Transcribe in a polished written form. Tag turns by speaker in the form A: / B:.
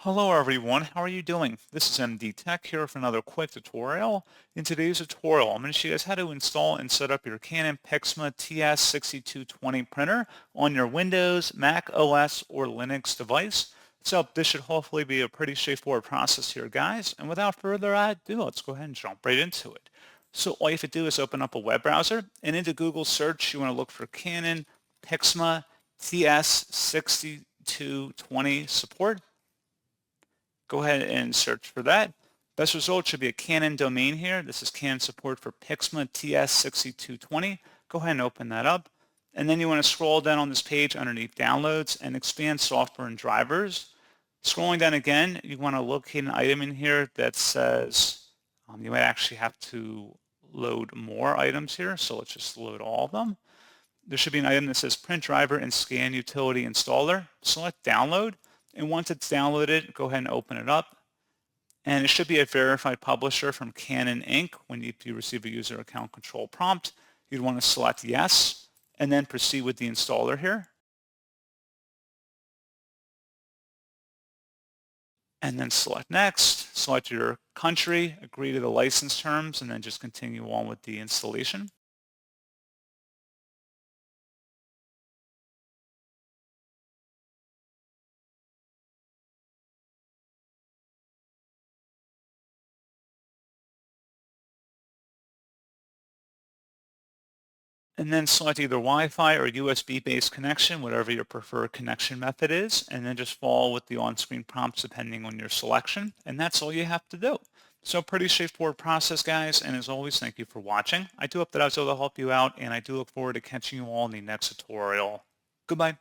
A: Hello everyone, how are you doing? This is MD Tech here for another quick tutorial. In today's tutorial, I'm going to show you guys how to install and set up your Canon PIXMA TS6220 printer on your Windows, Mac OS, or Linux device. So this should hopefully be a pretty straightforward process here, guys. And without further ado, let's go ahead and jump right into it. So all you have to do is open up a web browser, and into Google search, you want to look for Canon PIXMA TS6220 support. Go ahead and search for that. Best result should be a Canon domain here. This is Canon support for PIXMA TS6220. Go ahead and open that up. And then you want to scroll down on this page underneath downloads and expand software and drivers. Scrolling down again, you want to locate an item in here that says, you might actually have to load more items here. So let's just load all of them. There should be an item that says print driver and scan utility installer. Select download. And once it's downloaded, go ahead and open it up. And it should be a verified publisher from Canon Inc. When you receive a user account control prompt, you'd want to select yes, and then proceed with the installer here. And then select next, select your country, agree to the license terms, and then just continue on with the installation. And then select either Wi-Fi or USB-based connection, whatever your preferred connection method is, and then just follow with the on-screen prompts depending on your selection. And that's all you have to do. So pretty straightforward process, guys. And as always, thank you for watching. I do hope that I was able to help you out, and I do look forward to catching you all in the next tutorial. Goodbye.